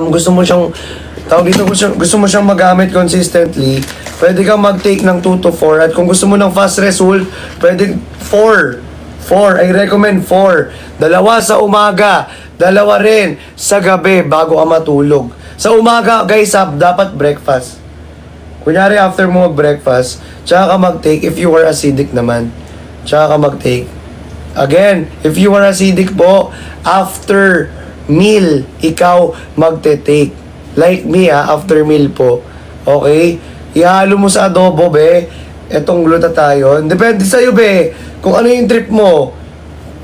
gusto mo siyang, tawag dito, gusto mo siyang magamit consistently, pwede kang mag-take ng 2 to 4. At kung gusto mo ng fast result, pwede 4. 4. I recommend 4. 2 sa umaga, 2 rin sa gabi bago ka matulog. Sa umaga, guys, dapat breakfast. Kunyari, after mo mag-breakfast, tsaka ka mag-take if you are acidic naman. Tsaka ka mag-take. Again, if you are acidic po, after meal, ikaw magte-take. Like me, after meal po. Okay? Ihalo mo sa adobo, be. Etong glutathione. Depende sa'yo, be. Kung ano yung trip mo,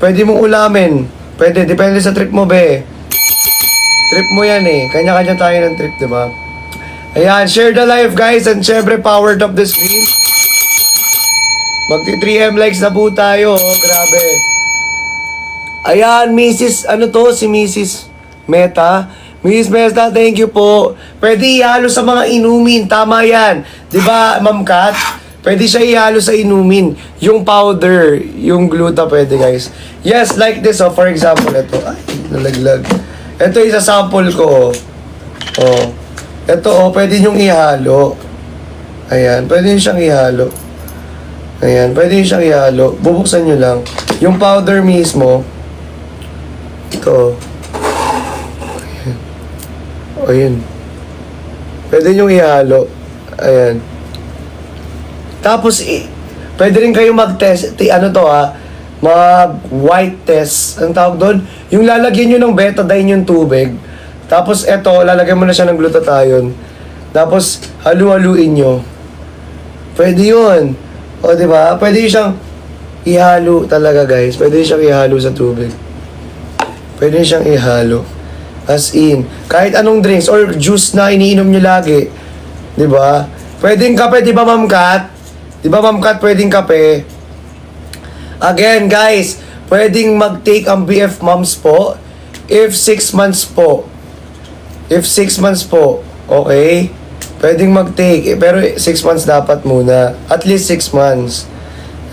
pwede mong ulamin. Pwede, depende sa trip mo, be. Trip mo yan eh. Kanya-kanya tayo ng trip, diba? Ayan, share the live, guys. And syempre, powered up the screen. Magti 3M likes na po tayo. Oh, grabe. Ayan, Mrs. Ano to? Si Mrs. Meta. Mrs. Meta, thank you po. Pwede ihalo sa mga inumin. Tama yan. Diba, Ma'am Kat? Pwede siya ihalo sa inumin. Yung powder, yung gluta pwede, guys. Yes, like this, oh. For example, ito. Ay, nalaglag. Ito isa sample ko, oh. Oh. Ito, oh, pwede nyong ihalo. Ayan, pwede nyo siyang ihalo. Ayan, pwede nyo siyang ihalo. Bubuksan nyo lang. Yung powder mismo, ito. Ayan. O, yun. Pwede nyong ihalo. Ayan. Tapos, pwede rin kayo mag-test. Ano to, mag-white test. Ang tawag doon? Yung lalagyan nyo ng betadine yung tubig. Tapos, eto, lalagyan mo na siya ng glutathione. Tapos, halu-haluin nyo. Pwede yun. O, diba? Pwede siyang ihalo talaga, guys. Pwede siyang ihalo sa tubig. Pwede siyang ihalo. As in, kahit anong drinks or juice na iniinom nyo lagi. Diba? Pwedeng kape, diba, Ma'am Kat? Diba, Ma'am Kat, pwedeng kape? Again, guys, pwedeng mag-take ang BF Moms po if 6 months po. If 6 months po, okay? Pwedeng mag-take, pero 6 months dapat muna. At least 6 months.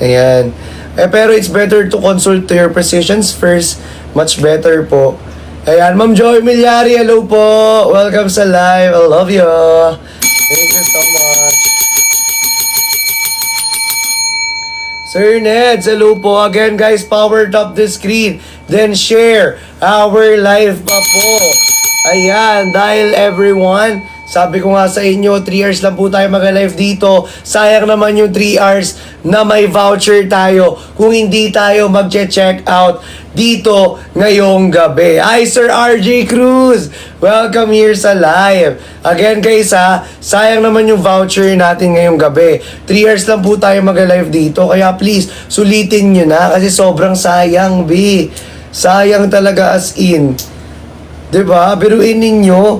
Ayan. Pero it's better to consult to your physicians first. Much better po. Ayan, Ma'am Joy Milyari, hello po. Welcome sa live. I love you. Thank you so much. Sir Neds, hello po. Again, guys, powered up the screen. Then share our live pa po. Ayan, dahil everyone, sabi ko nga sa inyo, 3 hours lang po tayo mag-live dito. Sayang naman yung 3 hours na may voucher tayo kung hindi tayo mag-check out dito ngayong gabi. Hi, Sir RJ Cruz! Welcome here sa live. Again, guys, sayang naman yung voucher natin ngayong gabi. 3 hours lang po tayo mag-live dito. Kaya please, sulitin nyo na kasi sobrang sayang, B. Sayang talaga as in. Diba? Biruin ninyo.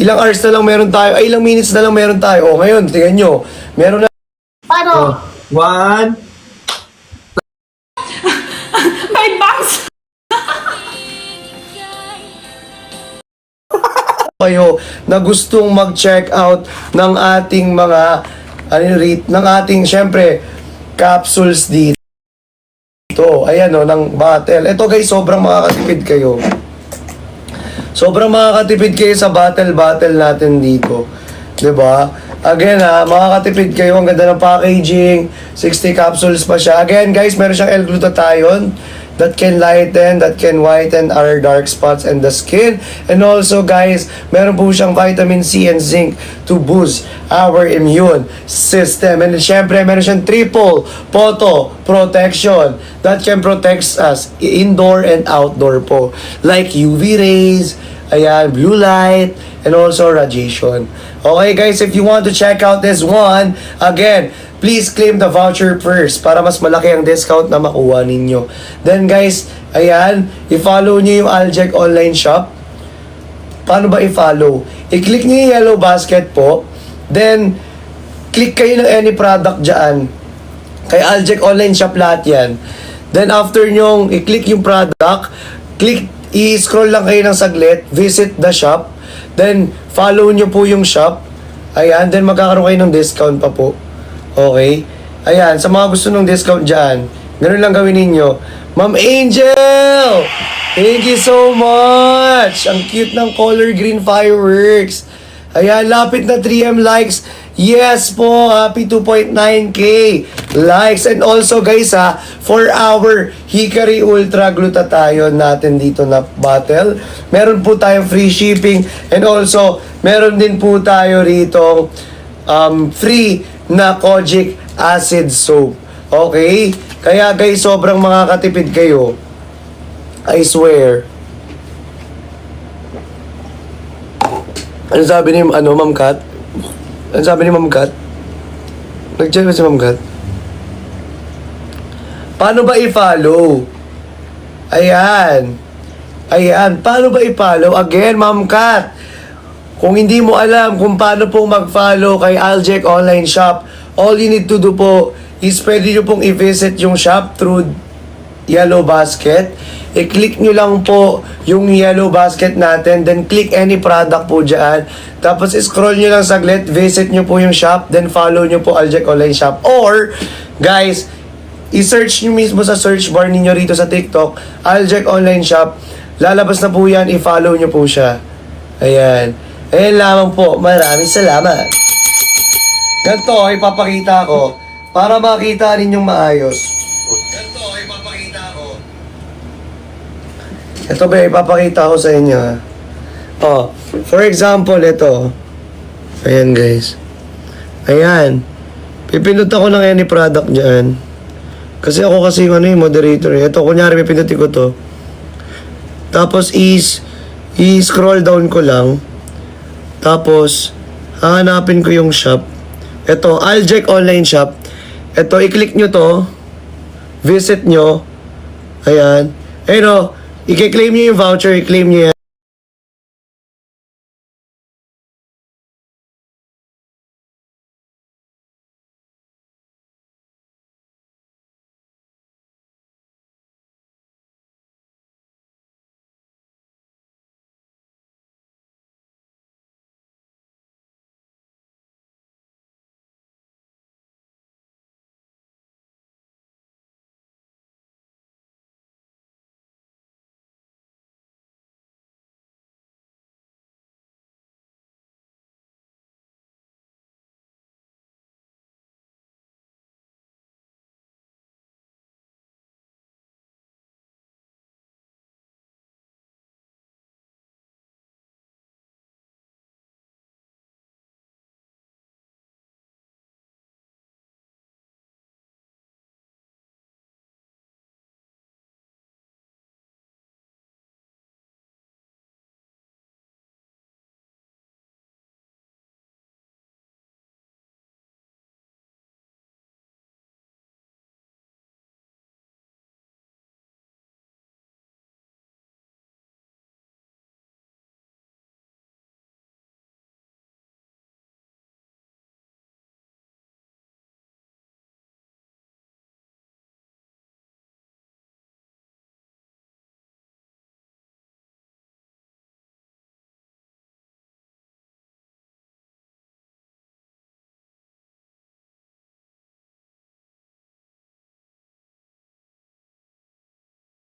Ilang hours na lang meron tayo, ay ilang minutes na lang meron tayo. O ngayon, tingnan nyo, meron na... Paano? 1... Bite box! kayo na gustong mag-check out ng ating mga ng ating syempre capsules dito. Ayan o, ng bottle. Ito guys, sobrang makakatipid kayo. Sobrang makakatipid kayo sa bottle natin dito. 'Di ba? Again makakatipid kayo. Ang ganda ng packaging. 60 capsules pa siya. Again guys, meron siyang L-glutathione that can lighten, that can whiten our dark spots and the skin. And also guys, meron po siyang vitamin C and zinc to boost our immune system. And syempre, meron siyang triple photo protection that can protect us indoor and outdoor po. Like UV rays, ayan, blue light, and also radiation. Okay guys, if you want to check out this one, again, please claim the voucher first para mas malaki ang discount na makuha ninyo. Then guys, ayan, i-follow nyo yung Aljec online shop. Paano ba i-follow? I-click nyo yung yellow basket po. Then, click kayo ng any product dyan. Kay Aljec online shop lahat yan. Then after nyo i-click yung product, i-scroll lang kayo ng saglit, visit the shop. Then, follow nyo po yung shop. Ayan, then magkakaroon kayo ng discount pa po. Okay? Ayan, sa mga gusto ng discount dyan, Ganun lang gawin ninyo. Ma'am Angel! Thank you so much! Ang cute ng color green fireworks. Ayan, lapit na 3M likes. Yes po, happy 2.9k likes. And also guys for our Hickory Ultra Glutathione natin dito na bottle, meron po tayong free shipping. And also, meron din po tayo rito free na kojic acid soap. Okay? Kaya guys, sobrang makakatipid kayo. I swear. Ano sabi ni Ma'am Kat? Ano sabi ni Ma'am Kat? Nag-chat ba si Ma'am Kat? Paano ba i-follow? Ayan. Ayan. Paano ba i-follow? Again, Ma'am Kat. Kung hindi mo alam kung paano pong mag-follow kay Aljek Online Shop, all you need to do po is pwede nyo pong i-visit yung shop through Yellow Basket. I-click nyo lang po yung Yellow Basket natin, then click any product po dyan. Tapos scroll nyo lang saglit, visit nyo po yung shop, then follow nyo po Aljek Online Shop. Or, guys, i-search nyo mismo sa search bar ninyo rito sa TikTok, Aljek Online Shop. Lalabas na po yan, i-follow nyo po siya. Ayan. Ayan lamang po. Maraming salamat. Ganito, ipapakita ko para makita ninyong maayos. Ganito, ipapakita ko. Ito ba, ipapakita ko sa inyo. Oh, for example, ito. Ayan, guys. Ayan. Pipindot ako ng any product dyan. Kasi ako kasi yung moderator. Ito, kunyari, pipindutin ko to. Tapos, i-scroll down ko lang. Tapos, hahanapin ko yung shop. Ito, Aljek Online Shop. Ito, i-click nyo to. Visit nyo. Ayan. Ayun o. I-claim nyo yung voucher. I-claim nyo